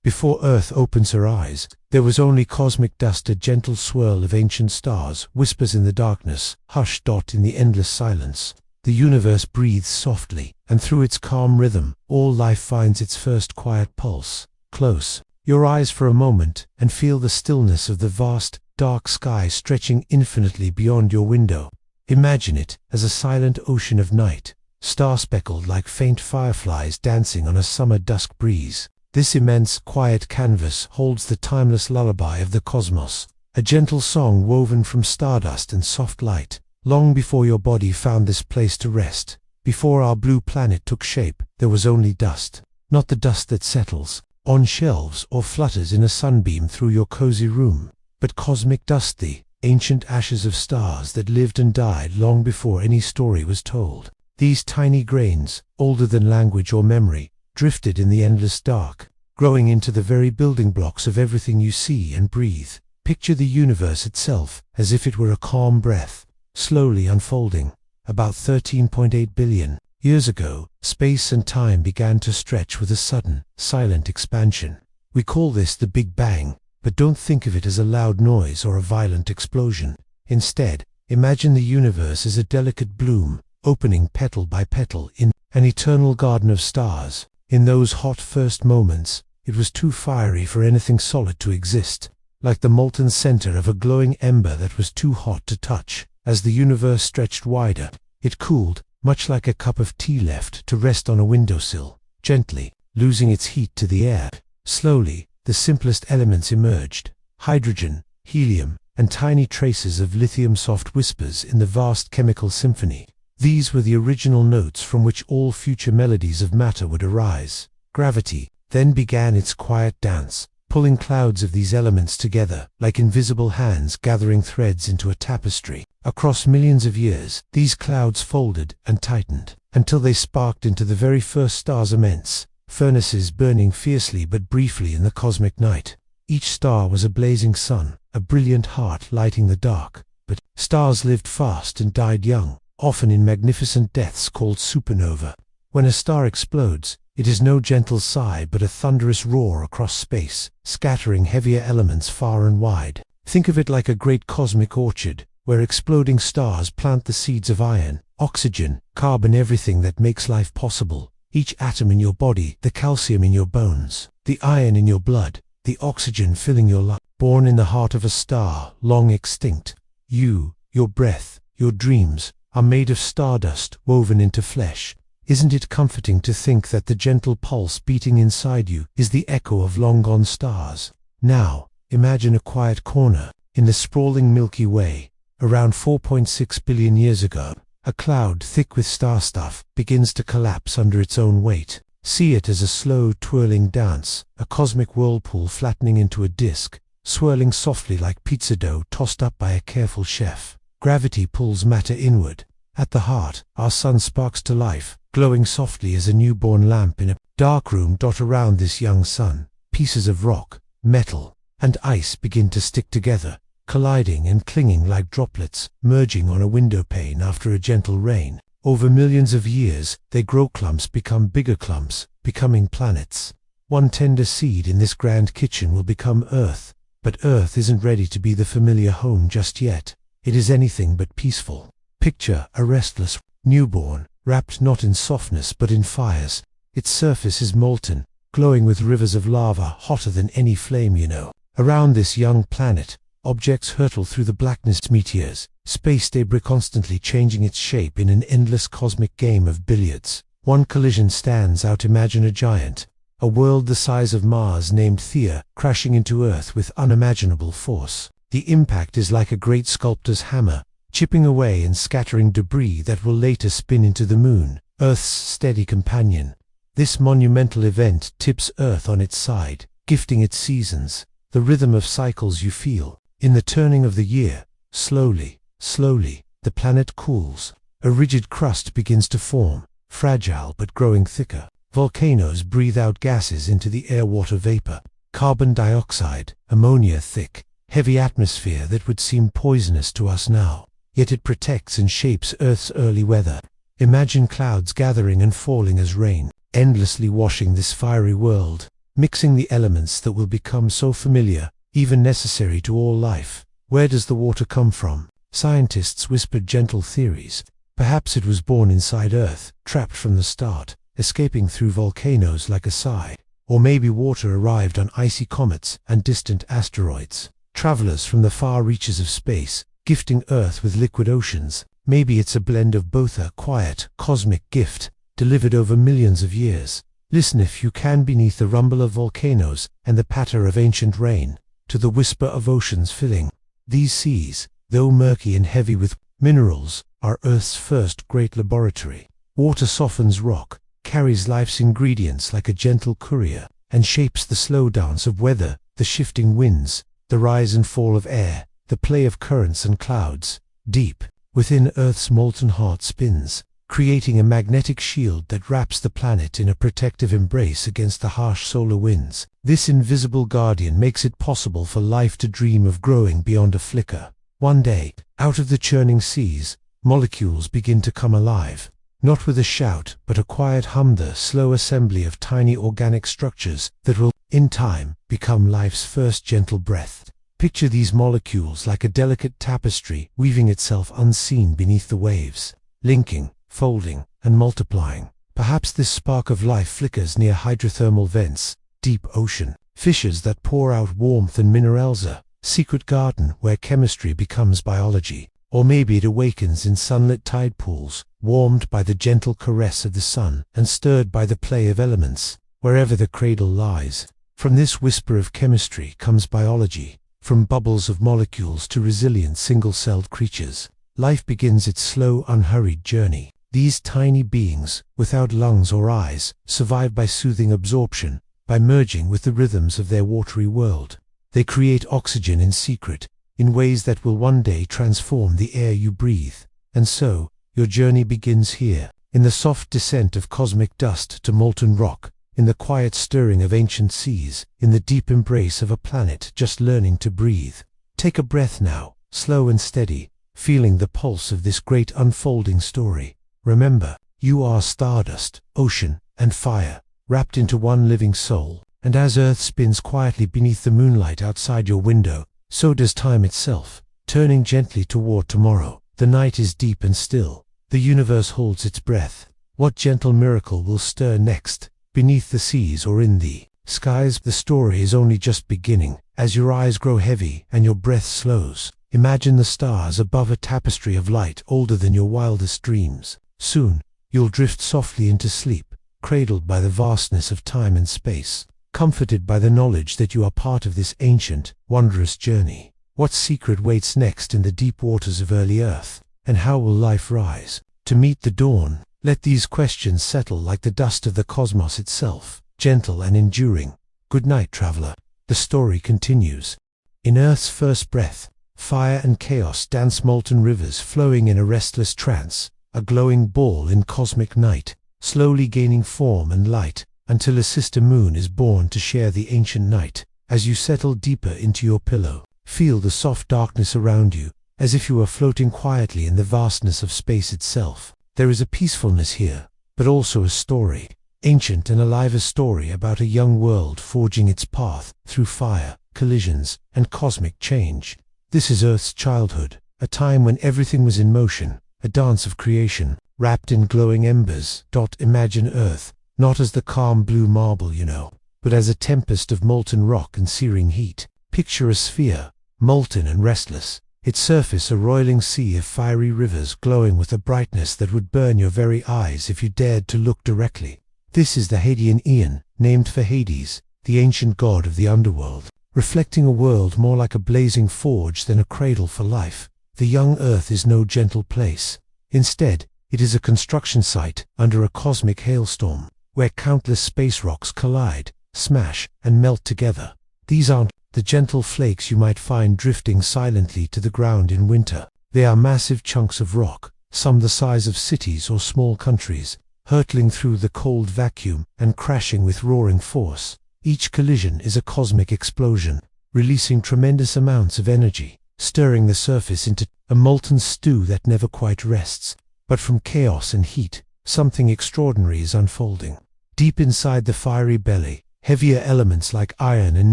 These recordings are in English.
Before Earth opens her eyes, there was only cosmic dust, a gentle swirl of ancient stars, whispers in the darkness, hush dot in the endless silence. The universe breathes softly, and through its calm rhythm, all life finds its first quiet pulse. Close your eyes for a moment, and feel the stillness of the vast, dark sky stretching infinitely beyond your window. Imagine it as a silent ocean of night, star-speckled like faint fireflies dancing on a summer dusk breeze. This immense, quiet canvas holds the timeless lullaby of the cosmos, a gentle song woven from stardust and soft light. Long before your body found this place to rest, before our blue planet took shape, there was only dust. Not the dust that settles on shelves or flutters in a sunbeam through your cozy room, but cosmic dust, the ancient ashes of stars that lived and died long before any story was told. These tiny grains, older than language or memory, drifted in the endless dark, growing into the very building blocks of everything you see and breathe. Picture the universe itself as if it were a calm breath, slowly unfolding. About 13.8 billion years ago, space and time began to stretch with a sudden, silent expansion. We call this the Big Bang, but don't think of it as a loud noise or a violent explosion. Instead, imagine the universe as a delicate bloom, opening petal by petal in an eternal garden of stars. In those hot first moments, it was too fiery for anything solid to exist, like the molten center of a glowing ember that was too hot to touch. As the universe stretched wider, it cooled, much like a cup of tea left to rest on a windowsill, gently, losing its heat to the air. Slowly, the simplest elements emerged: hydrogen, helium, and tiny traces of lithium, soft whispers in the vast chemical symphony. These were the original notes from which all future melodies of matter would arise. Gravity then began its quiet dance, pulling clouds of these elements together, like invisible hands gathering threads into a tapestry. Across millions of years, these clouds folded and tightened, until they sparked into the very first stars, immense furnaces burning fiercely but briefly in the cosmic night. Each star was a blazing sun, a brilliant heart lighting the dark. But stars lived fast and died young, often in magnificent deaths called supernova. When a star explodes, it is no gentle sigh but a thunderous roar across space, scattering heavier elements far and wide. Think of it like a great cosmic orchard, where exploding stars plant the seeds of iron, oxygen, carbon, everything that makes life possible. Each atom in your body, the calcium in your bones, the iron in your blood, the oxygen filling your lungs. Born in the heart of a star, long extinct. You, your breath, your dreams, are made of stardust woven into flesh. Isn't it comforting to think that the gentle pulse beating inside you is the echo of long-gone stars? Now, imagine a quiet corner in the sprawling Milky Way. Around 4.6 billion years ago, a cloud thick with star stuff begins to collapse under its own weight. See it as a slow, twirling dance, a cosmic whirlpool flattening into a disk, swirling softly like pizza dough tossed up by a careful chef. Gravity pulls matter inward. At the heart, our sun sparks to life, glowing softly as a newborn lamp in a dark room. Around this young sun, pieces of rock, metal, and ice begin to stick together, colliding and clinging like droplets, merging on a window pane after a gentle rain. Over millions of years, they grow, clumps become bigger clumps, becoming planets. One tender seed in this grand kitchen will become Earth. But Earth isn't ready to be the familiar home just yet. It is anything but peaceful. Picture a restless newborn, wrapped not in softness but in fires. Its surface is molten, glowing with rivers of lava, hotter than any flame you know. Around this young planet, objects hurtle through the blackness. Meteors, space debris, constantly changing its shape in an endless cosmic game of billiards. One collision stands out. Imagine a giant, a world the size of Mars named Theia, crashing into Earth with unimaginable force. The impact is like a great sculptor's hammer, chipping away and scattering debris that will later spin into the moon, Earth's steady companion. This monumental event tips Earth on its side, gifting its seasons, the rhythm of cycles you feel. In the turning of the year, slowly, slowly, the planet cools. A rigid crust begins to form, fragile but growing thicker. Volcanoes breathe out gases into the air-water vapor. Carbon dioxide, ammonia, thick, heavy atmosphere that would seem poisonous to us now. Yet it protects and shapes Earth's early weather. Imagine clouds gathering and falling as rain, endlessly washing this fiery world. mixing the elements that will become so familiar, even necessary to all life. Where does the water come from? Scientists whispered gentle theories. Perhaps it was born inside Earth, trapped from the start, escaping through volcanoes like a sigh. Or maybe water arrived on icy comets and distant asteroids. Travelers from the far reaches of space, gifting Earth with liquid oceans. Maybe it's a blend of both, a quiet, cosmic gift, delivered over millions of years. Listen if you can beneath the rumble of volcanoes and the patter of ancient rain, to the whisper of oceans filling. These seas, though murky and heavy with minerals, are Earth's first great laboratory. Water softens rock, carries life's ingredients like a gentle courier, and shapes the slow dance of weather, the shifting winds, the rise and fall of air, the play of currents and clouds. Deep within, Earth's molten heart spins, creating a magnetic shield that wraps the planet in a protective embrace against the harsh solar winds. This invisible guardian makes it possible for life to dream of growing beyond a flicker. One day, out of the churning seas, molecules begin to come alive. Not with a shout, but a quiet hum, the slow assembly of tiny organic structures that will, in time, become life's first gentle breath. Picture these molecules like a delicate tapestry weaving itself unseen beneath the waves, linking, folding, and multiplying. Perhaps this spark of life flickers near hydrothermal vents, deep ocean, fissures that pour out warmth and minerals, a secret garden where chemistry becomes biology. Or maybe it awakens in sunlit tide pools, warmed by the gentle caress of the sun and stirred by the play of elements. Wherever the cradle lies, from this whisper of chemistry comes biology. From bubbles of molecules to resilient single-celled creatures, life begins its slow, unhurried journey. These tiny beings, without lungs or eyes, survive by soothing absorption, by merging with the rhythms of their watery world. They create oxygen in secret, in ways that will one day transform the air you breathe. And so, your journey begins here, in the soft descent of cosmic dust to molten rock, in the quiet stirring of ancient seas, in the deep embrace of a planet just learning to breathe. Take a breath now, slow and steady, feeling the pulse of this great unfolding story. Remember, you are stardust, ocean, and fire, wrapped into one living soul. And as Earth spins quietly beneath the moonlight outside your window, so does time itself, turning gently toward tomorrow. The night is deep and still. The universe holds its breath. What gentle miracle will stir next, beneath the seas or in the skies? The story is only just beginning. As your eyes grow heavy and your breath slows, imagine the stars above a tapestry of light older than your wildest dreams. Soon, you'll drift softly into sleep, cradled by the vastness of time and space, comforted by the knowledge that you are part of this ancient, wondrous journey. What secret waits next in the deep waters of early Earth? And how will life rise to meet the dawn? Let these questions settle like the dust of the cosmos itself, gentle and enduring. Good night, traveler. The story continues. In Earth's first breath, fire and chaos dance, molten rivers flowing in a restless trance, a glowing ball in cosmic night, slowly gaining form and light, until a sister moon is born to share the ancient night. As you settle deeper into your pillow, feel the soft darkness around you, as if you were floating quietly in the vastness of space itself. There is a peacefulness here, but also a story, ancient and alive, a story about a young world forging its path through fire, collisions, and cosmic change. This is Earth's childhood, a time when everything was in motion, a dance of creation, wrapped in glowing embers. Imagine Earth, not as the calm blue marble you know, but as a tempest of molten rock and searing heat. Picture a sphere, molten and restless, its surface a roiling sea of fiery rivers glowing with a brightness that would burn your very eyes if you dared to look directly. This is the Hadean Aeon, named for Hades, the ancient god of the underworld, reflecting a world more like a blazing forge than a cradle for life. The young Earth is no gentle place. Instead, it is a construction site under a cosmic hailstorm, where countless space rocks collide, smash, and melt together. These aren't the gentle flakes you might find drifting silently to the ground in winter. They are massive chunks of rock, some the size of cities or small countries, hurtling through the cold vacuum and crashing with roaring force. Each collision is a cosmic explosion, releasing tremendous amounts of energy, stirring the surface into a molten stew that never quite rests. But from chaos and heat, something extraordinary is unfolding. Deep inside the fiery belly, Heavier elements like iron and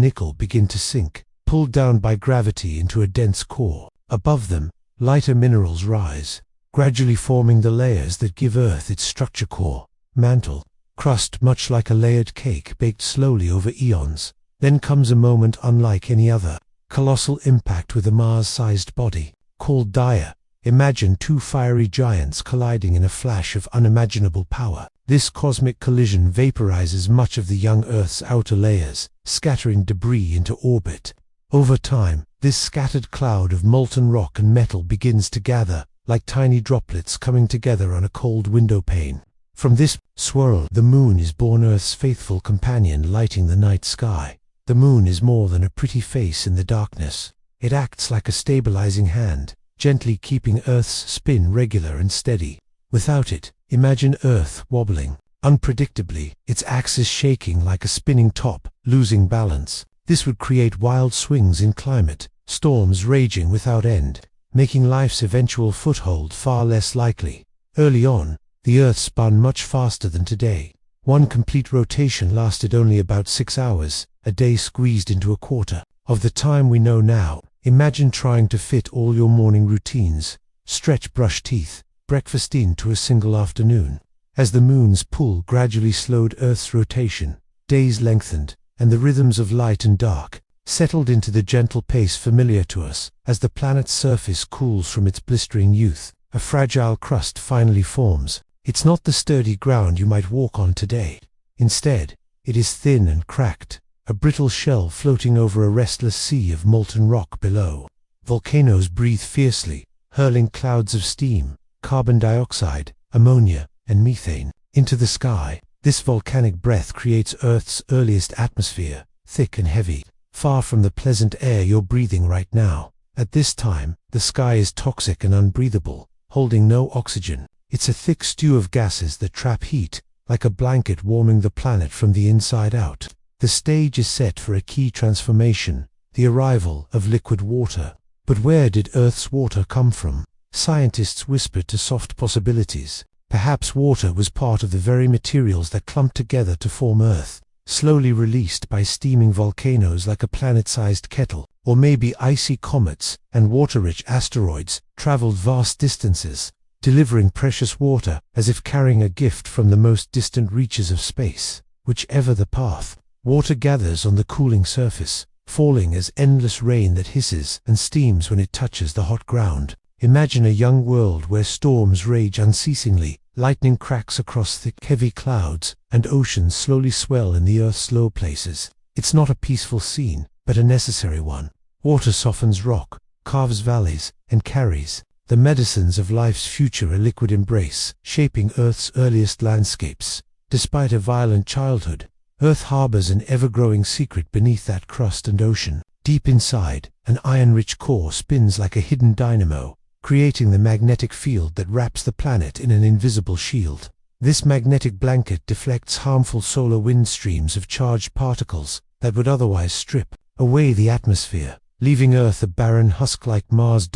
nickel begin to sink, pulled down by gravity into a dense core. Above them, lighter minerals rise, gradually forming the layers that give Earth its structure: core, mantle, crust, much like a layered cake baked slowly over eons. Then comes a moment unlike any other, colossal impact with a Mars-sized body, called Gaia. Imagine two fiery giants colliding in a flash of unimaginable power. This cosmic collision vaporizes much of the young Earth's outer layers, scattering debris into orbit. Over time, this scattered cloud of molten rock and metal begins to gather, like tiny droplets coming together on a cold window pane. From this swirl, the moon is born, Earth's faithful companion lighting the night sky. The moon is more than a pretty face in the darkness. It acts like a stabilizing hand, gently keeping Earth's spin regular and steady. Without it, imagine Earth wobbling unpredictably, its axis shaking like a spinning top, losing balance. This would create wild swings in climate, storms raging without end, making life's eventual foothold far less likely. Early on, the Earth spun much faster than today. One complete rotation lasted only about 6 hours, a day squeezed into a quarter of the time we know now. Imagine trying to fit all your morning routines, stretch, brush teeth, breakfast into a single afternoon. As the moon's pull gradually slowed Earth's rotation, days lengthened, and the rhythms of light and dark settled into the gentle pace familiar to us. As the planet's surface cools from its blistering youth, a fragile crust finally forms. It's not the sturdy ground you might walk on today. Instead, it is thin and cracked, a brittle shell floating over a restless sea of molten rock below. Volcanoes breathe fiercely, hurling clouds of steam, carbon dioxide, ammonia, and methane into the sky. This volcanic breath creates Earth's earliest atmosphere, thick and heavy, far from the pleasant air you're breathing right now. At this time, the sky is toxic and unbreathable, holding no oxygen. It's a thick stew of gases that trap heat, like a blanket warming the planet from the inside out. The stage is set for a key transformation, the arrival of liquid water. But where did Earth's water come from? Scientists whispered to soft possibilities. Perhaps water was part of the very materials that clumped together to form Earth, slowly released by steaming volcanoes like a planet-sized kettle. Or maybe icy comets and water-rich asteroids traveled vast distances, delivering precious water as if carrying a gift from the most distant reaches of space. Whichever the path, water gathers on the cooling surface, falling as endless rain that hisses and steams when it touches the hot ground. Imagine a young world where storms rage unceasingly, lightning cracks across thick, heavy clouds, and oceans slowly swell in the Earth's low places. It's not a peaceful scene, but a necessary one. Water softens rock, carves valleys, and carries the medicines of life's future a liquid embrace, shaping Earth's earliest landscapes. Despite a violent childhood, Earth harbors an ever-growing secret beneath that crust and ocean. Deep inside, an iron-rich core spins like a hidden dynamo, creating the magnetic field that wraps the planet in an invisible shield. This magnetic blanket deflects harmful solar wind streams of charged particles that would otherwise strip away the atmosphere, leaving Earth a barren husk like Mars.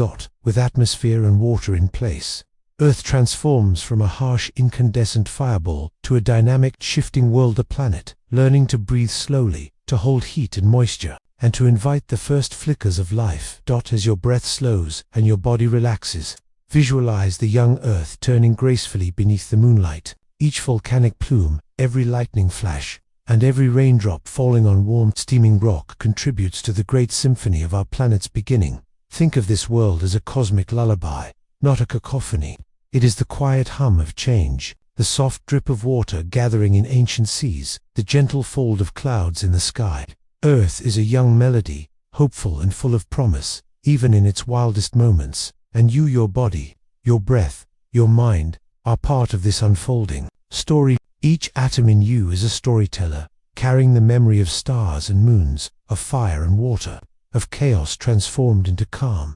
With atmosphere and water in place, Earth transforms from a harsh incandescent fireball to a dynamic, shifting world, a planet, learning to breathe slowly, to hold heat and moisture, and to invite the first flickers of life. As your breath slows and your body relaxes, visualize the young Earth turning gracefully beneath the moonlight. Each volcanic plume, every lightning flash, and every raindrop falling on warm, steaming rock contributes to the great symphony of our planet's beginning. Think of this world as a cosmic lullaby, not a cacophony. It is the quiet hum of change, the soft drip of water gathering in ancient seas, the gentle fold of clouds in the sky. Earth is a young melody, hopeful and full of promise, even in its wildest moments. And you, your body, your breath, your mind, are part of this unfolding story. Each atom in you is a storyteller, carrying the memory of stars and moons, of fire and water, of chaos transformed into calm.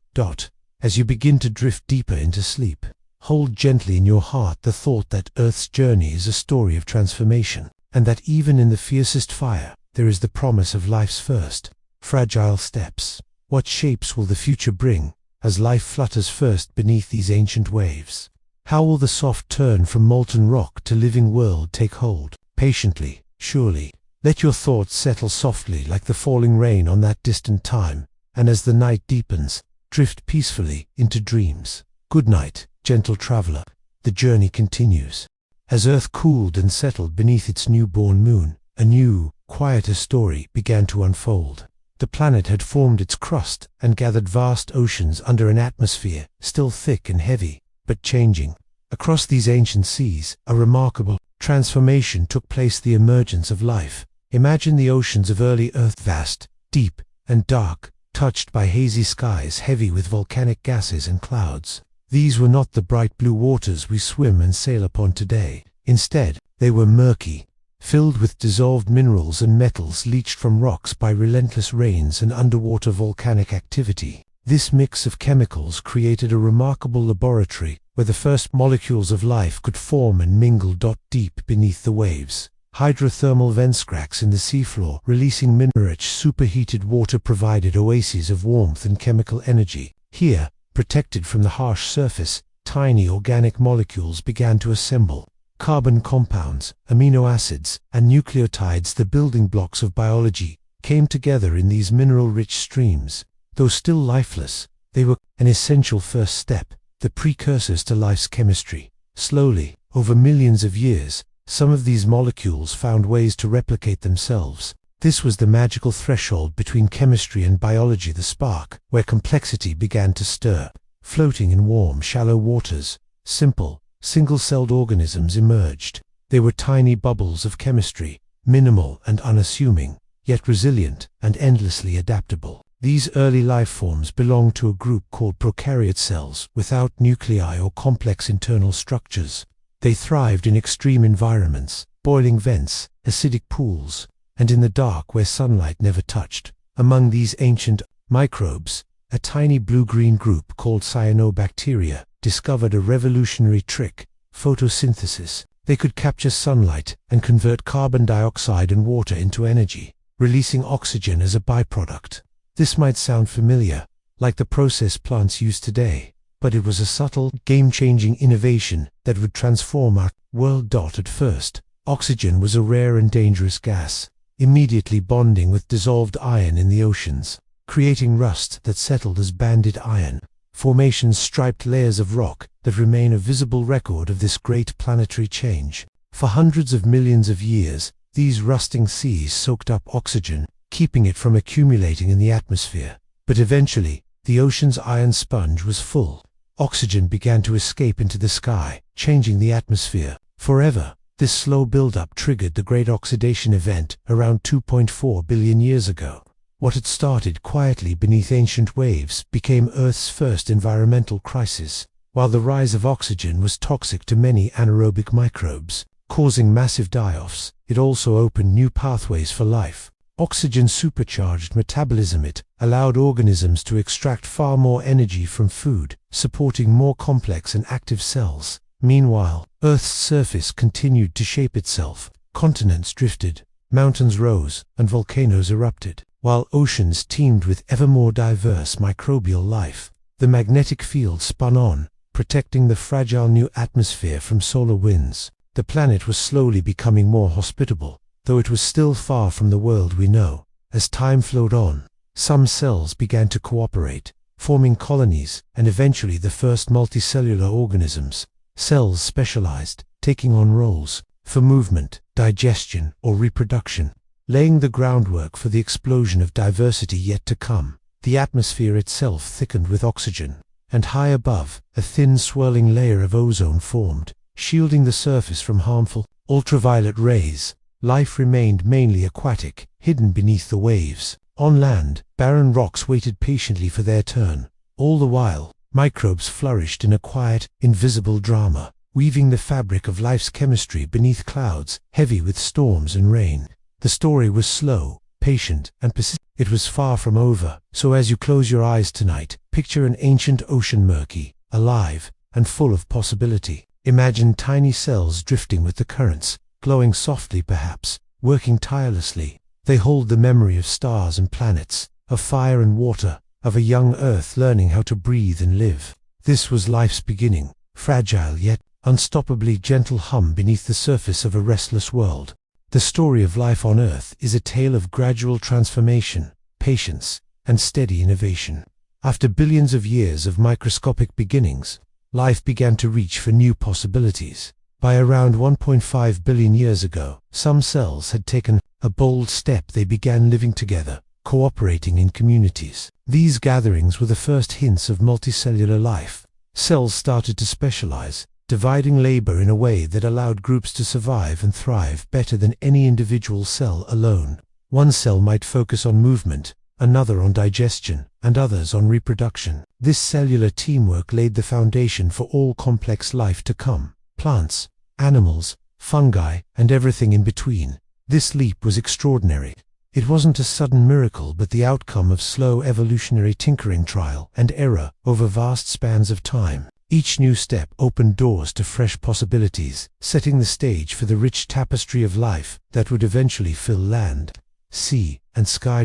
As you begin to drift deeper into sleep, hold gently in your heart the thought that Earth's journey is a story of transformation, and that even in the fiercest fire, there is the promise of life's first, fragile steps. What shapes will the future bring, as life flutters first beneath these ancient waves? How will the soft turn from molten rock to living world take hold? Patiently, surely, Let your thoughts settle softly like the falling rain on that distant time, and as the night deepens, drift peacefully into dreams. Good night, gentle traveler. The journey continues. As Earth cooled and settled beneath its newborn moon, a new, quieter story began to unfold. The planet had formed its crust and gathered vast oceans under an atmosphere still thick and heavy, but changing. Across these ancient seas, a remarkable transformation took place: the emergence of life. Imagine the oceans of early Earth, vast, deep, and dark, touched by hazy skies heavy with volcanic gases and clouds. These were not the bright blue waters we swim and sail upon today. Instead, they were murky, filled with dissolved minerals and metals leached from rocks by relentless rains and underwater volcanic activity. This mix of chemicals created a remarkable laboratory where the first molecules of life could form and mingle. Deep beneath the waves, hydrothermal vents, cracks in the seafloor releasing mineral-rich superheated water provided oases of warmth and chemical energy. Here, protected from the harsh surface, tiny organic molecules began to assemble. Carbon compounds, amino acids, and nucleotides, the building blocks of biology, came together in these mineral-rich streams. Though still lifeless, they were an essential first step, the precursors to life's chemistry. Slowly, over millions of years, some of these molecules found ways to replicate themselves. This was the magical threshold between chemistry and biology, the spark where complexity began to stir. Floating in warm, shallow waters, simple, single-celled organisms emerged. They were tiny bubbles of chemistry, minimal and unassuming, yet resilient and endlessly adaptable. These early life forms belonged to a group called prokaryote cells, without nuclei or complex internal structures. They thrived in extreme environments, boiling vents, acidic pools, and in the dark where sunlight never touched. Among these ancient microbes, a tiny blue-green group called cyanobacteria discovered a revolutionary trick: photosynthesis. They could capture sunlight and convert carbon dioxide and water into energy, releasing oxygen as a byproduct. This might sound familiar, like the process plants use today, but it was a subtle, game-changing innovation that would transform our world. At first, oxygen was a rare and dangerous gas, immediately bonding with dissolved iron in the oceans, creating rust that settled as banded iron formations, striped layers of rock that remain a visible record of this great planetary change. For hundreds of millions of years, these rusting seas soaked up oxygen, keeping it from accumulating in the atmosphere. But eventually, the ocean's iron sponge was full. Oxygen began to escape into the sky, changing the atmosphere forever. This slow buildup triggered the Great Oxidation Event around 2.4 billion years ago. What had started quietly beneath ancient waves became Earth's first environmental crisis. While the rise of oxygen was toxic to many anaerobic microbes, causing massive die-offs, it also opened new pathways for life. Oxygen supercharged metabolism. It allowed organisms to extract far more energy from food, supporting more complex and active cells. Meanwhile, Earth's surface continued to shape itself. Continents drifted, mountains rose, and volcanoes erupted, while oceans teemed with ever more diverse microbial life. The magnetic field spun on, protecting the fragile new atmosphere from solar winds. The planet was slowly becoming more hospitable, though it was still far from the world we know. As time flowed on, some cells began to cooperate, forming colonies and eventually the first multicellular organisms. Cells specialized, taking on roles for movement, digestion, or reproduction, laying the groundwork for the explosion of diversity yet to come. The atmosphere itself thickened with oxygen, and high above, a thin swirling layer of ozone formed, shielding the surface from harmful ultraviolet rays. Life remained mainly aquatic, hidden beneath the waves. On land, barren rocks waited patiently for their turn. All the while, microbes flourished in a quiet, invisible drama, weaving the fabric of life's chemistry beneath clouds, heavy with storms and rain. The story was slow, patient, and persistent. It was far from over, so as you close your eyes tonight, picture an ancient ocean, murky, alive, and full of possibility. Imagine tiny cells drifting with the currents, glowing softly perhaps, working tirelessly. They hold the memory of stars and planets, of fire and water, of a young Earth learning how to breathe and live. This was life's beginning, fragile yet unstoppably gentle hum beneath the surface of a restless world. The story of life on Earth is a tale of gradual transformation, patience, and steady innovation. After billions of years of microscopic beginnings, life began to reach for new possibilities. By around 1.5 billion years ago, some cells had taken a bold step. They began living together, cooperating in communities. These gatherings were the first hints of multicellular life. Cells started to specialize, dividing labor in a way that allowed groups to survive and thrive better than any individual cell alone. One cell might focus on movement, another on digestion, and others on reproduction. This cellular teamwork laid the foundation for all complex life to come: plants, animals, fungi, and everything in between. This leap was extraordinary. It wasn't a sudden miracle, but the outcome of slow evolutionary tinkering, trial and error over vast spans of time. Each new step opened doors to fresh possibilities, setting the stage for the rich tapestry of life that would eventually fill land, sea, and sky.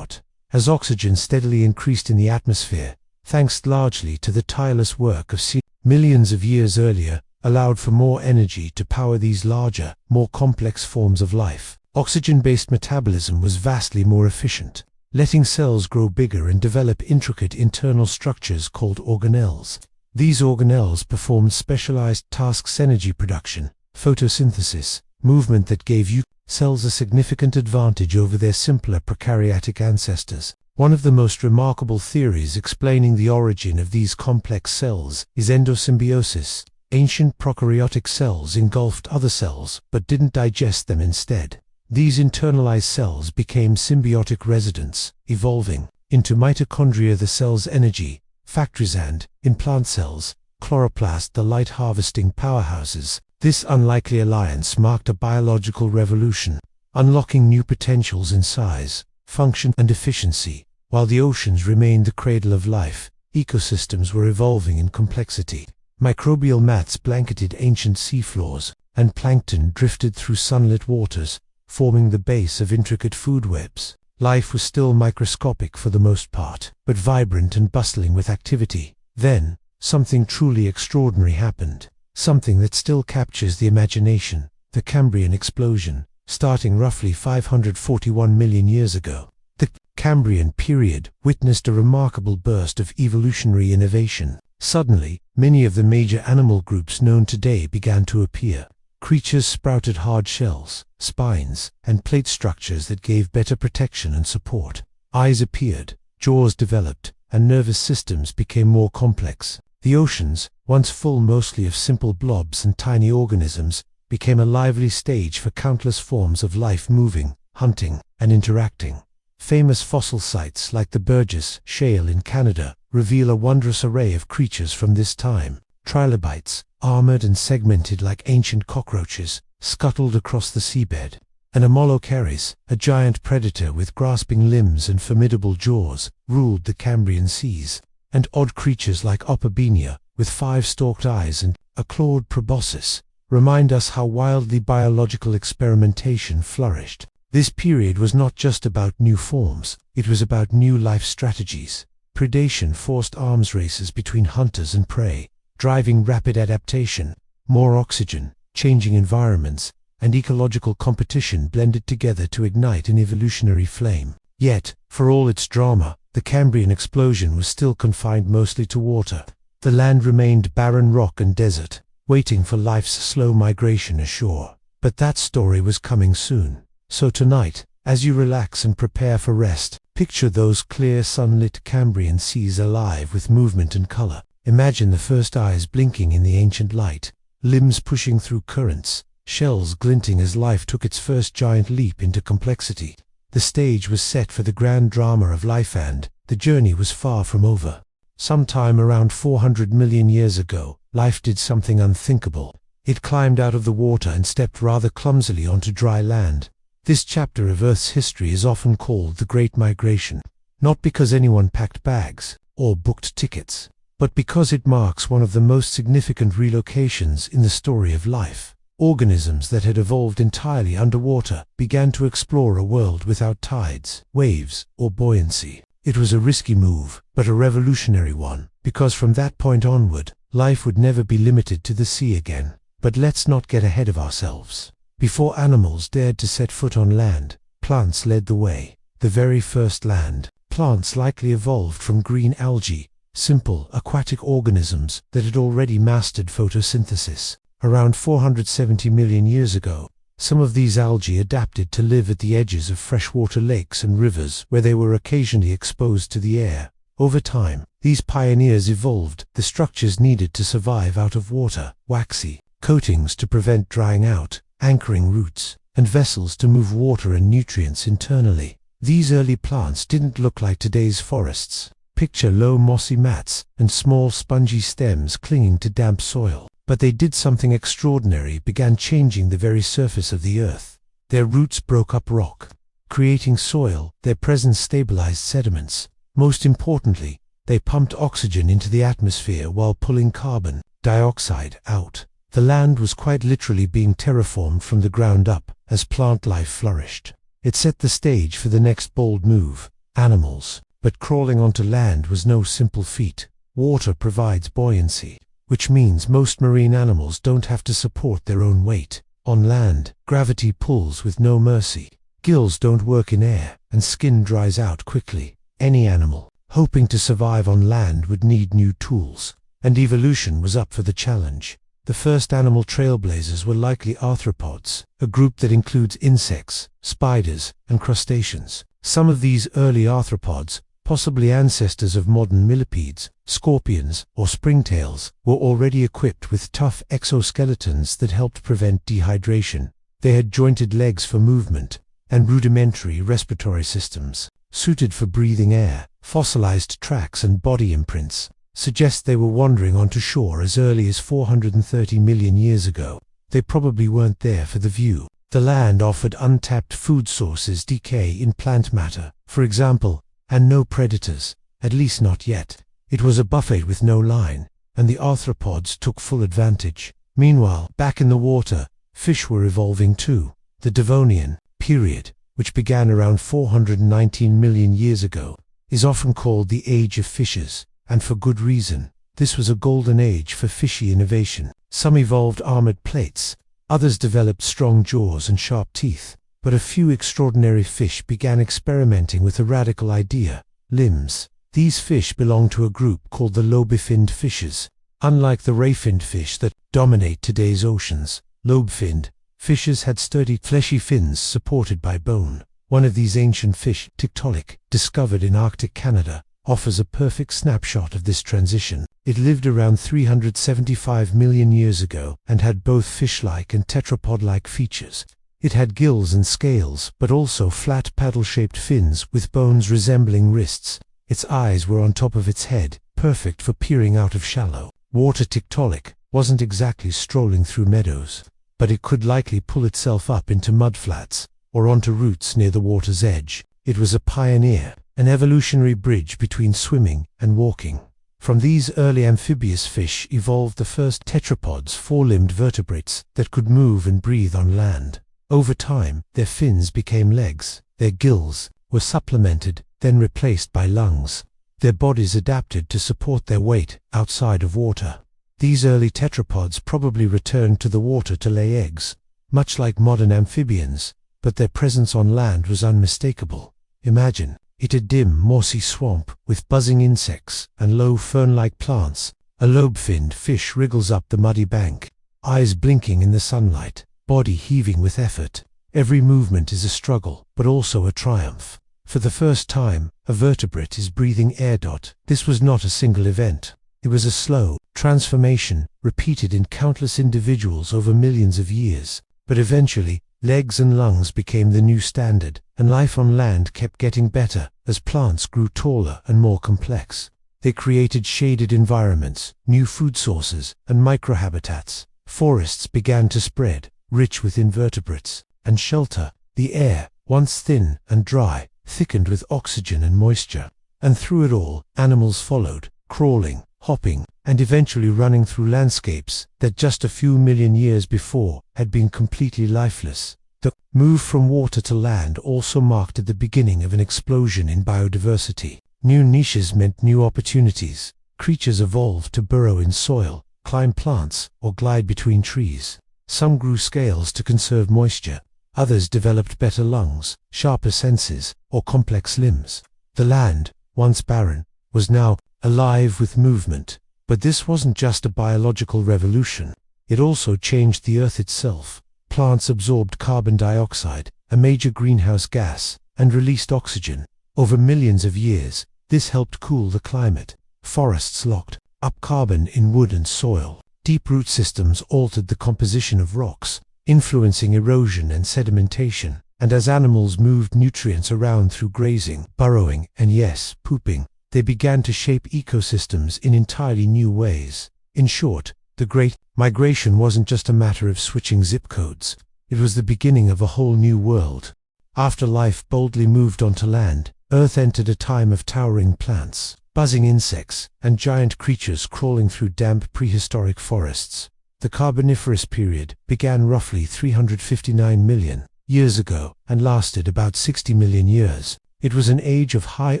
As oxygen steadily increased in the atmosphere, thanks largely to the tireless work of millions of years earlier, allowed for more energy to power these larger, more complex forms of life. Oxygen-based metabolism was vastly more efficient, letting cells grow bigger and develop intricate internal structures called organelles. These organelles performed specialized tasks: energy production, photosynthesis, movement that gave cells a significant advantage over their simpler prokaryotic ancestors. One of the most remarkable theories explaining the origin of these complex cells is endosymbiosis. Ancient prokaryotic cells engulfed other cells but didn't digest them instead. These internalized cells became symbiotic residents, evolving into mitochondria, the cell's energy factories, and, in plant cells, chloroplast, the light-harvesting powerhouses. This unlikely alliance marked a biological revolution, unlocking new potentials in size, function, and efficiency. While the oceans remained the cradle of life, ecosystems were evolving in complexity. Microbial mats blanketed ancient seafloors, and plankton drifted through sunlit waters, forming the base of intricate food webs. Life was still microscopic for the most part, but vibrant and bustling with activity. Then, something truly extraordinary happened. Something that still captures the imagination: the Cambrian Explosion, starting roughly 541 million years ago. The Cambrian period witnessed a remarkable burst of evolutionary innovation. Suddenly, many of the major animal groups known today began to appear. Creatures sprouted hard shells, spines, and plate structures that gave better protection and support. Eyes appeared, jaws developed, and nervous systems became more complex. The oceans, once full mostly of simple blobs and tiny organisms, became a lively stage for countless forms of life moving, hunting, and interacting. Famous fossil sites like the Burgess Shale in Canada reveal a wondrous array of creatures from this time. Trilobites, armored and segmented like ancient cockroaches, scuttled across the seabed. And Amolocaris, a giant predator with grasping limbs and formidable jaws, ruled the Cambrian seas. And odd creatures like Opabenia, with 5 stalked eyes, and a clawed proboscis, remind us how wildly biological experimentation flourished. This period was not just about new forms, it was about new life strategies. Predation forced arms races between hunters and prey, driving rapid adaptation. More oxygen, changing environments, and ecological competition blended together to ignite an evolutionary flame. Yet, for all its drama, the Cambrian explosion was still confined mostly to water. The land remained barren rock and desert, waiting for life's slow migration ashore. But that story was coming soon. So tonight, as you relax and prepare for rest, picture those clear sunlit Cambrian seas alive with movement and color. Imagine the first eyes blinking in the ancient light, limbs pushing through currents, shells glinting as life took its first giant leap into complexity. The stage was set for the grand drama of life, and the journey was far from over. Sometime around 400 million years ago, life did something unthinkable. It climbed out of the water and stepped rather clumsily onto dry land. This chapter of Earth's history is often called the Great Migration, not because anyone packed bags or booked tickets, but because it marks one of the most significant relocations in the story of life. Organisms that had evolved entirely underwater began to explore a world without tides, waves, or buoyancy. It was a risky move, but a revolutionary one, because from that point onward, life would never be limited to the sea again. But let's not get ahead of ourselves. Before animals dared to set foot on land, plants led the way. The very first land plants likely evolved from green algae, simple aquatic organisms that had already mastered photosynthesis. Around 470 million years ago, some of these algae adapted to live at the edges of freshwater lakes and rivers where they were occasionally exposed to the air. Over time, these pioneers evolved the structures needed to survive out of water: waxy coatings to prevent drying out, anchoring roots, and vessels to move water and nutrients internally. These early plants didn't look like today's forests. Picture low mossy mats and small spongy stems clinging to damp soil. But they did something extraordinary: began changing the very surface of the earth. Their roots broke up rock, creating soil. Their presence stabilized sediments. Most importantly, they pumped oxygen into the atmosphere while pulling carbon dioxide out. The land was quite literally being terraformed from the ground up as plant life flourished. It set the stage for the next bold move: animals. But crawling onto land was no simple feat. Water provides buoyancy, which means most marine animals don't have to support their own weight. On land, gravity pulls with no mercy. Gills don't work in air, and skin dries out quickly. Any animal hoping to survive on land would need new tools, and evolution was up for the challenge. The first animal trailblazers were likely arthropods, a group that includes insects, spiders, and crustaceans. Some of these early arthropods, possibly ancestors of modern millipedes, scorpions, or springtails, were already equipped with tough exoskeletons that helped prevent dehydration. They had jointed legs for movement, and rudimentary respiratory systems, suited for breathing air. Fossilized tracks and body imprints suggest they were wandering onto shore as early as 430 million years ago. They probably weren't there for the view. The land offered untapped food sources: decay in plant matter, for example, and no predators, at least not yet. It was a buffet with no line, and the arthropods took full advantage. Meanwhile, back in the water, fish were evolving too. The Devonian period, which began around 419 million years ago, is often called the Age of Fishes, and for good reason. This was a golden age for fishy innovation. Some evolved armored plates, others developed strong jaws and sharp teeth, but a few extraordinary fish began experimenting with a radical idea: limbs. These fish belong to a group called the lobe-finned fishes. Unlike the ray-finned fish that dominate today's oceans, lobe-finned fishes had sturdy, fleshy fins supported by bone. One of these ancient fish, Tiktaalik, discovered in Arctic Canada, offers a perfect snapshot of this transition. It lived around 375 million years ago and had both fish-like and tetrapod-like features. It had gills and scales, but also flat paddle-shaped fins with bones resembling wrists. Its eyes were on top of its head, perfect for peering out of shallow water. Tiktaalik wasn't exactly strolling through meadows, but it could likely pull itself up into mudflats or onto roots near the water's edge. It was a pioneer, an evolutionary bridge between swimming and walking. From these early amphibious fish evolved the first tetrapods, four-limbed vertebrates that could move and breathe on land. Over time, their fins became legs. Their gills were supplemented, then replaced by lungs. Their bodies adapted to support their weight outside of water. These early tetrapods probably returned to the water to lay eggs, much like modern amphibians, but their presence on land was unmistakable. Imagine it: a dim, mossy swamp with buzzing insects and low fern-like plants. A lobe-finned fish wriggles up the muddy bank, eyes blinking in the sunlight, body heaving with effort. Every movement is a struggle, but also a triumph. For the first time, a vertebrate is breathing air. This was not a single event. It was a slow transformation, repeated in countless individuals over millions of years. But eventually, legs and lungs became the new standard, and life on land kept getting better as plants grew taller and more complex. They created shaded environments, new food sources, and microhabitats. Forests began to spread, rich with invertebrates and shelter. The air, once thin and dry, thickened with oxygen and moisture. And through it all, animals followed, crawling, hopping, and eventually running through landscapes that just a few million years before had been completely lifeless. The move from water to land also marked the beginning of an explosion in biodiversity. New niches meant new opportunities. Creatures evolved to burrow in soil, climb plants, or glide between trees. Some grew scales to conserve moisture. Others developed better lungs, sharper senses, or complex limbs. The land, once barren, was now alive with movement. But this wasn't just a biological revolution. It also changed the Earth itself. Plants absorbed carbon dioxide, a major greenhouse gas, and released oxygen. Over millions of years, this helped cool the climate. Forests locked up carbon in wood and soil. Deep root systems altered the composition of rocks, influencing erosion and sedimentation. And as animals moved nutrients around through grazing, burrowing, and yes, pooping, they began to shape ecosystems in entirely new ways. In short, the Great Migration wasn't just a matter of switching zip codes. It was the beginning of a whole new world. After life boldly moved onto land, Earth entered a time of towering plants, buzzing insects, and giant creatures crawling through damp prehistoric forests. The Carboniferous period began roughly 359 million years ago and lasted about 60 million years. It was an age of high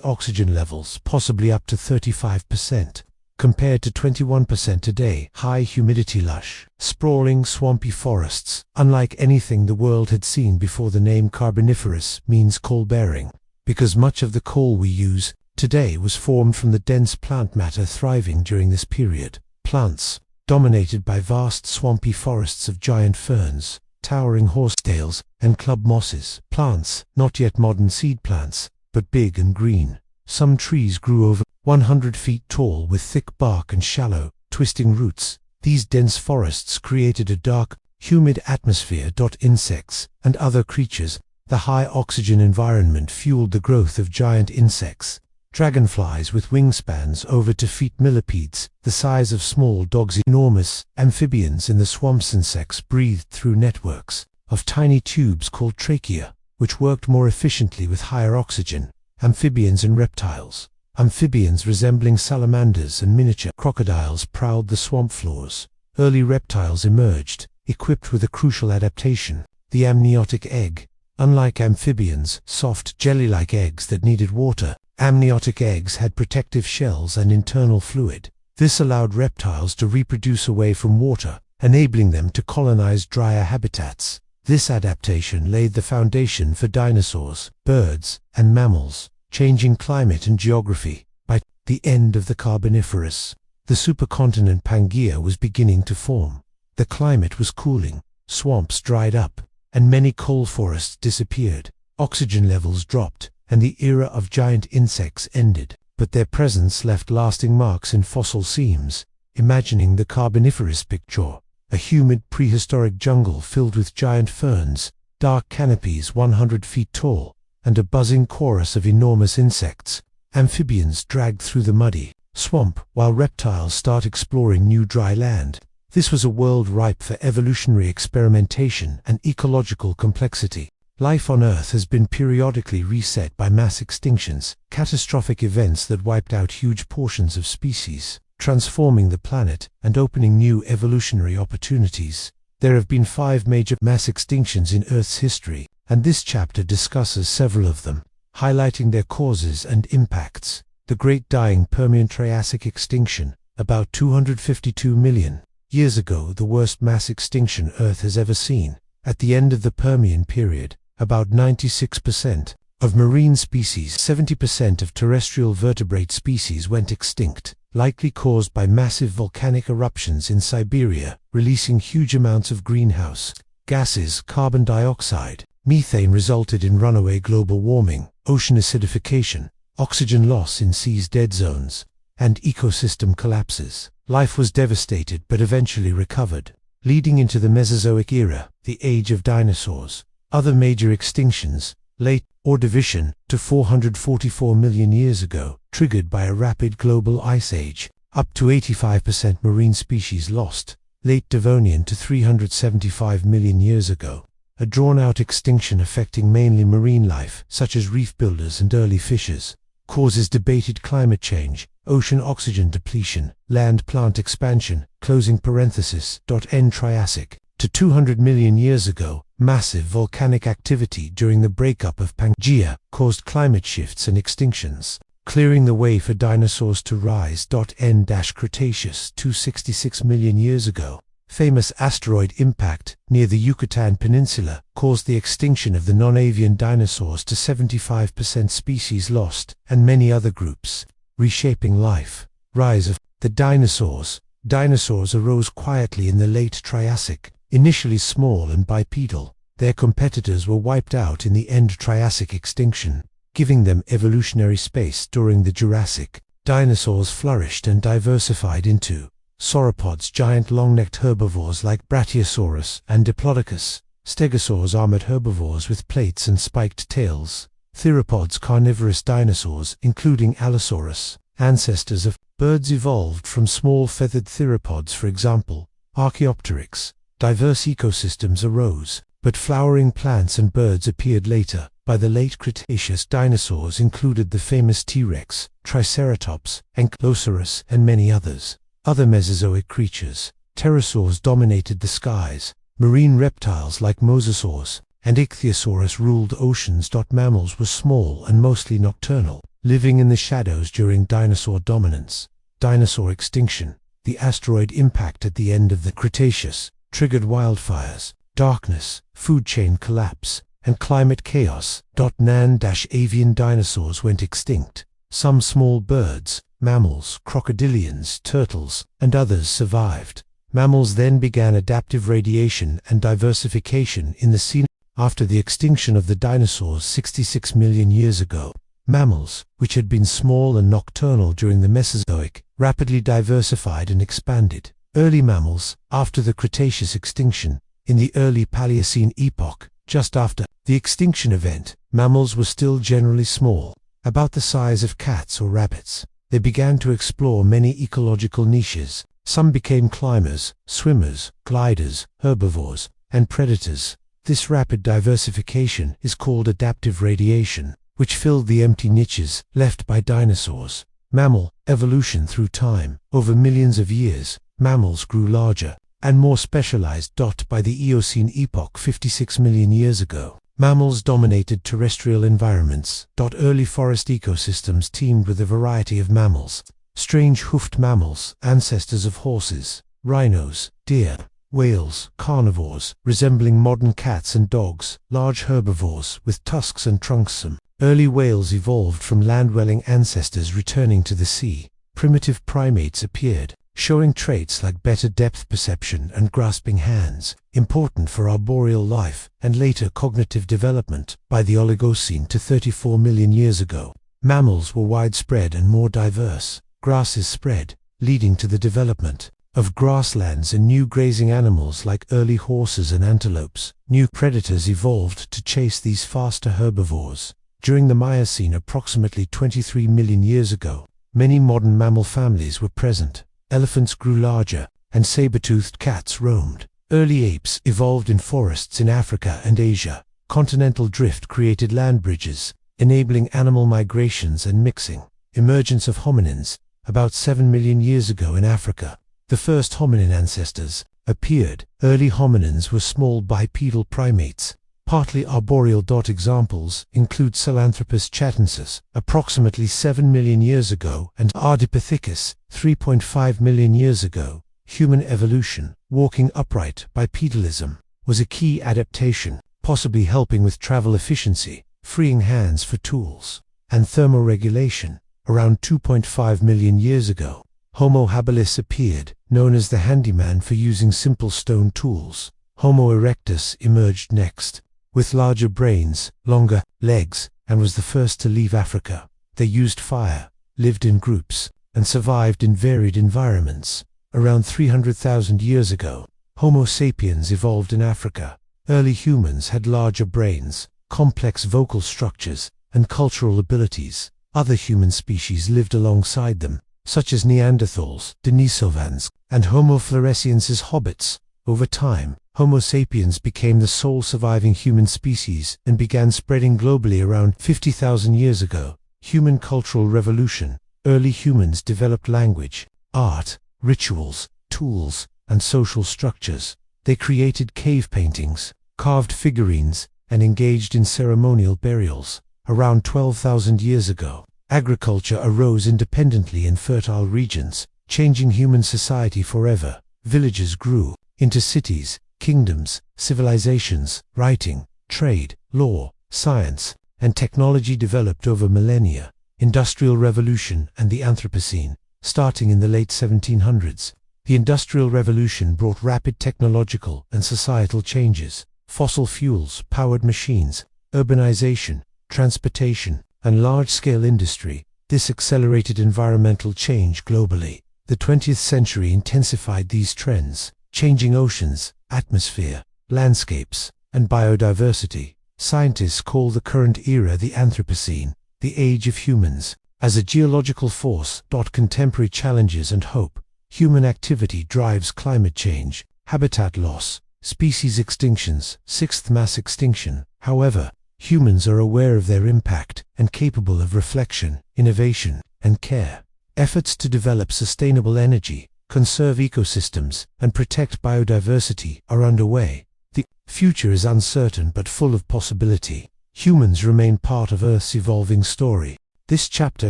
oxygen levels, possibly up to 35%, compared to 21% today. High humidity, lush, sprawling, swampy forests, unlike anything the world had seen before. The name Carboniferous means coal-bearing, because much of the coal we use today was formed from the dense plant matter thriving during this period. Plants, dominated by vast swampy forests of giant ferns, towering horsetails, and club mosses. Plants, not yet modern seed plants, but big and green. Some trees grew over 100 feet tall with thick bark and shallow, twisting roots. These dense forests created a dark, humid atmosphere. Insects and other creatures. The high oxygen environment fueled the growth of giant insects. Dragonflies with wingspans over 2 feet, millipedes, the size of small dogs, enormous amphibians in the swamps. Insects breathed through networks of tiny tubes called trachea, which worked more efficiently with higher oxygen. Amphibians and reptiles. Amphibians resembling salamanders and miniature crocodiles prowled the swamp floors. Early reptiles emerged, equipped with a crucial adaptation, the amniotic egg. Unlike amphibians, soft, jelly-like eggs that needed water, amniotic eggs had protective shells and internal fluid. This allowed reptiles to reproduce away from water, enabling them to colonize drier habitats. This adaptation laid the foundation for dinosaurs, birds, and mammals, changing climate and geography. By the end of the Carboniferous, the supercontinent Pangaea was beginning to form. The climate was cooling, swamps dried up, and many coal forests disappeared. Oxygen levels dropped, and the era of giant insects ended. But their presence left lasting marks in fossil seams. Imagining the Carboniferous picture, a humid prehistoric jungle filled with giant ferns, dark canopies 100 feet tall, and a buzzing chorus of enormous insects. Amphibians dragged through the muddy swamp, while reptiles start exploring new dry land. This was a world ripe for evolutionary experimentation and ecological complexity. Life on Earth has been periodically reset by mass extinctions, catastrophic events that wiped out huge portions of species, transforming the planet and opening new evolutionary opportunities. There have been 5 major mass extinctions in Earth's history, and this chapter discusses several of them, highlighting their causes and impacts. The Great Dying Permian-Triassic Extinction, about 252 million years ago, the worst mass extinction Earth has ever seen. At the end of the Permian period, about 96% of marine species, 70% of terrestrial vertebrate species went extinct, likely caused by massive volcanic eruptions in Siberia, releasing huge amounts of greenhouse gases. Carbon dioxide, methane resulted in runaway global warming, ocean acidification, oxygen loss in seas' dead zones, and ecosystem collapses. Life was devastated but eventually recovered, leading into the Mesozoic era, the age of dinosaurs. Other major extinctions, late Ordovician to 444 million years ago, triggered by a rapid global ice age, up to 85% marine species lost. Late Devonian to 375 million years ago, a drawn-out extinction affecting mainly marine life, such as reef builders and early fishes. Causes debated: climate change, ocean oxygen depletion, land plant expansion, closing parenthesis. End Triassic to 200 million years ago, massive volcanic activity during the breakup of Pangaea caused climate shifts and extinctions, clearing the way for dinosaurs to rise. End Cretaceous 266 million years ago, famous asteroid impact near the Yucatan Peninsula caused the extinction of the non-avian dinosaurs to 75% species lost, and many other groups, reshaping life. Rise of the dinosaurs. Dinosaurs arose quietly in the late Triassic, initially small and bipedal. Their competitors were wiped out in the end Triassic extinction, giving them evolutionary space during the Jurassic. Dinosaurs flourished and diversified into sauropods, giant long-necked herbivores like Brachiosaurus and Diplodocus, stegosaurs, armored herbivores with plates and spiked tails, theropods, carnivorous dinosaurs including Allosaurus, ancestors of birds evolved from small feathered theropods, for example, Archaeopteryx. Diverse ecosystems arose, but flowering plants and birds appeared later. By the late Cretaceous, dinosaurs included the famous T-Rex, Triceratops, Ankylosaurus, and many others. Other Mesozoic creatures. Pterosaurs dominated the skies. Marine reptiles like Mosasaurs and Ichthyosaurus ruled oceans. Mammals were small and mostly nocturnal, living in the shadows during dinosaur dominance. Dinosaur extinction. The asteroid impact at the end of the Cretaceous triggered wildfires, darkness, food chain collapse, and climate chaos. Non-avian dinosaurs went extinct. Some small birds, mammals, crocodilians, turtles, and others survived. Mammals then began adaptive radiation and diversification in the sea. After the extinction of the dinosaurs 66 million years ago, mammals, which had been small and nocturnal during the Mesozoic, rapidly diversified and expanded. Early mammals. After the Cretaceous extinction, in the early Paleocene epoch, just after the extinction event, mammals were still generally small, about the size of cats or rabbits. They began to explore many ecological niches. Some became climbers, swimmers, gliders, herbivores, and predators. This rapid diversification is called adaptive radiation, which filled the empty niches left by dinosaurs. Mammal evolution through time. Over millions of years, mammals grew larger and more specialized. By the Eocene epoch 56 million years ago, mammals dominated terrestrial environments. Early forest ecosystems teemed with a variety of mammals. Strange hoofed mammals, ancestors of horses, rhinos, deer, whales, carnivores, resembling modern cats and dogs, large herbivores with tusks and trunks. Some early whales evolved from land-dwelling ancestors returning to the sea. Primitive primates appeared, showing traits like better depth perception and grasping hands, important for arboreal life and later cognitive development. By the Oligocene to 34 million years ago, mammals were widespread and more diverse. Grasses spread, leading to the development of grasslands and new grazing animals like early horses and antelopes. New predators evolved to chase these faster herbivores. During the Miocene, approximately 23 million years ago, many modern mammal families were present. Elephants grew larger, and saber-toothed cats roamed. Early apes evolved in forests in Africa and Asia. Continental drift created land bridges, enabling animal migrations and mixing. Emergence of hominins. About 7 million years ago in Africa, the first hominin ancestors appeared. Early hominins were small bipedal primates, partly arboreal. Examples include Sahelanthropus chatensis, approximately 7 million years ago, and Ardipithecus, 3.5 million years ago. Human evolution. Walking upright, bipedalism, was a key adaptation, possibly helping with travel efficiency, freeing hands for tools, and thermoregulation. Around 2.5 million years ago, Homo habilis appeared, known as the handyman for using simple stone tools. Homo erectus emerged next, with larger brains, longer legs, and was the first to leave Africa. They used fire, lived in groups, and survived in varied environments. Around 300,000 years ago, Homo sapiens evolved in Africa. Early humans had larger brains, complex vocal structures, and cultural abilities. Other human species lived alongside them, such as Neanderthals, Denisovans, and Homo floresiensis hobbits. Over time, Homo sapiens became the sole surviving human species and began spreading globally around 50,000 years ago. Human cultural revolution. Early humans developed language, art, rituals, tools, and social structures. They created cave paintings, carved figurines, and engaged in ceremonial burials. Around 12,000 years ago, agriculture arose independently in fertile regions, changing human society forever. Villages grew, into cities, kingdoms, civilizations, writing, trade, law, science, and technology developed over millennia. Industrial Revolution and the Anthropocene. Starting in the late 1700s, the Industrial Revolution brought rapid technological and societal changes. Fossil fuels, powered machines, urbanization, transportation, and large-scale industry. This accelerated environmental change globally. The 20th century intensified these trends, changing oceans, atmosphere, landscapes, and biodiversity. Scientists call the current era the Anthropocene, the age of humans. As a geological force, contemporary challenges and hope. Human activity drives climate change, habitat loss, species extinctions, sixth mass extinction. However, humans are aware of their impact and capable of reflection, innovation, and care. Efforts to develop sustainable energy, conserve ecosystems, and protect biodiversity are underway. The future is uncertain but full of possibility. Humans remain part of Earth's evolving story. This chapter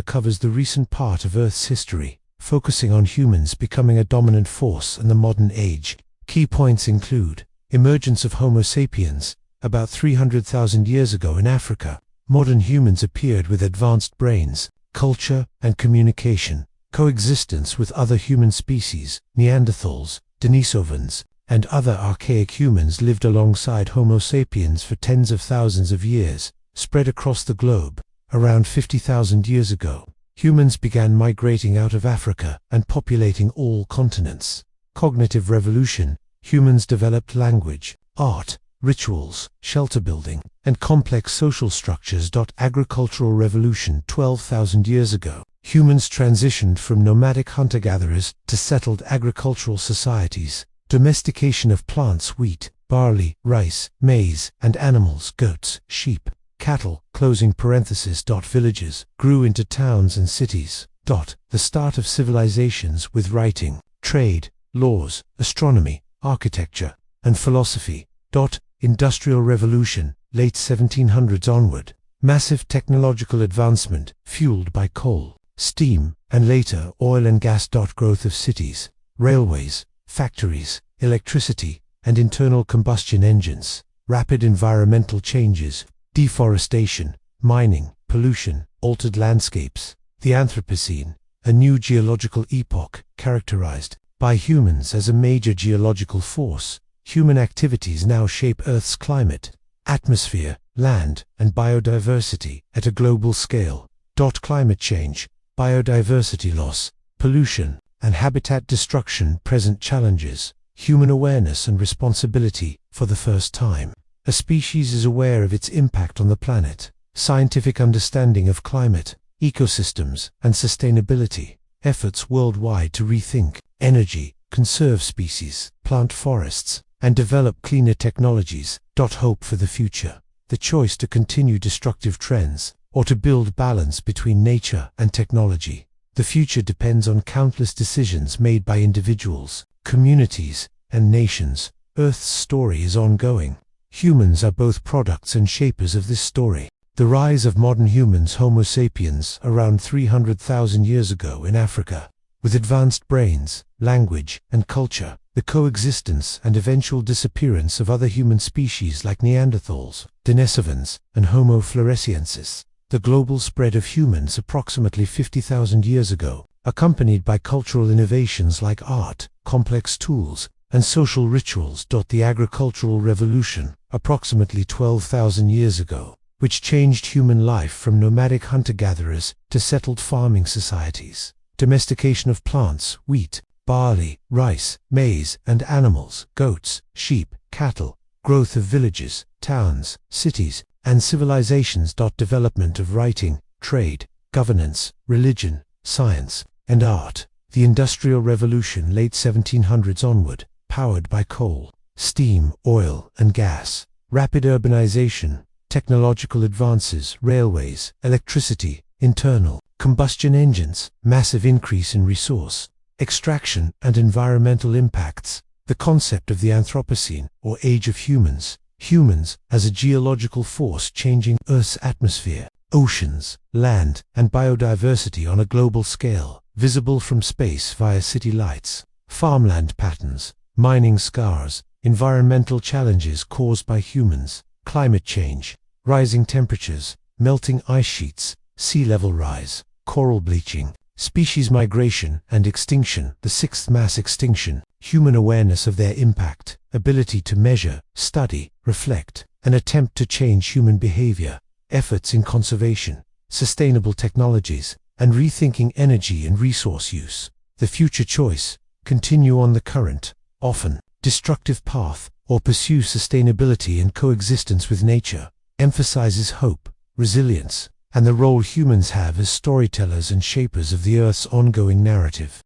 covers the recent part of Earth's history, focusing on humans becoming a dominant force in the modern age. Key points include: emergence of Homo sapiens, about 300,000 years ago in Africa. Modern humans appeared with advanced brains, culture, and communication. Coexistence with other human species, Neanderthals, Denisovans, and other archaic humans lived alongside Homo sapiens for tens of thousands of years, spread across the globe. Around 50,000 years ago, humans began migrating out of Africa and populating all continents. Cognitive revolution. Humans developed language, art, rituals, shelter building, and complex social structures. Agricultural revolution. 12,000 years ago, humans transitioned from nomadic hunter-gatherers to settled agricultural societies. Domestication of plants, wheat, barley, rice, maize, and animals, goats, sheep, cattle, villages, grew into towns and cities. The start of civilizations with writing, trade, laws, astronomy, architecture, and philosophy. Industrial Revolution, late 1700s onward. Massive technological advancement, fueled by coal, steam, and later oil and gas. Growth of cities, railways, factories, electricity, and internal combustion engines. Rapid environmental changes, deforestation, mining, pollution, altered landscapes. The Anthropocene, a new geological epoch, characterized by humans as a major geological force. Human activities now shape Earth's climate, atmosphere, land, and biodiversity at a global scale. Climate change, biodiversity loss, pollution, and habitat destruction. Present challenges, human awareness and responsibility. For the first time, a species is aware of its impact on the planet. Scientific understanding of climate, ecosystems, and sustainability. Efforts worldwide to rethink energy, conserve species, plant forests, and develop cleaner technologies. Hope for the future. The choice to continue destructive trends, or to build balance between nature and technology. The future depends on countless decisions made by individuals, communities, and nations. Earth's story is ongoing. Humans are both products and shapers of this story. The rise of modern humans, Homo sapiens, around 300,000 years ago in Africa. With advanced brains, language, and culture. The coexistence and eventual disappearance of other human species like Neanderthals, Denisovans, and Homo floresiensis. The global spread of humans approximately 50,000 years ago, accompanied by cultural innovations like art, complex tools, and social rituals. The Agricultural Revolution, approximately 12,000 years ago, which changed human life from nomadic hunter-gatherers to settled farming societies. Domestication of plants, wheat, barley, rice, maize, and animals, goats, sheep, cattle. Growth of villages, towns, cities, and civilizations. Development of writing, trade, governance, religion, science, and art. The Industrial Revolution, late 1700s onward, powered by coal, steam, oil, and gas. Rapid urbanization, technological advances, railways, electricity, internal combustion engines, massive increase in resource extraction and environmental impacts. The concept of the Anthropocene, or Age of Humans. Humans as a geological force changing Earth's atmosphere, oceans, land, and biodiversity on a global scale, visible from space via city lights. Farmland patterns, mining scars, environmental challenges caused by humans, climate change, rising temperatures, melting ice sheets, sea level rise, coral bleaching, species migration and extinction, the sixth mass extinction, human awareness of their impact, ability to measure, study, reflect, and attempt to change human behavior, efforts in conservation, sustainable technologies, and rethinking energy and resource use. The future choice: continue on the current, often destructive path, or pursue sustainability and coexistence with nature, emphasizes hope, resilience, and the role humans have as storytellers and shapers of the Earth's ongoing narrative.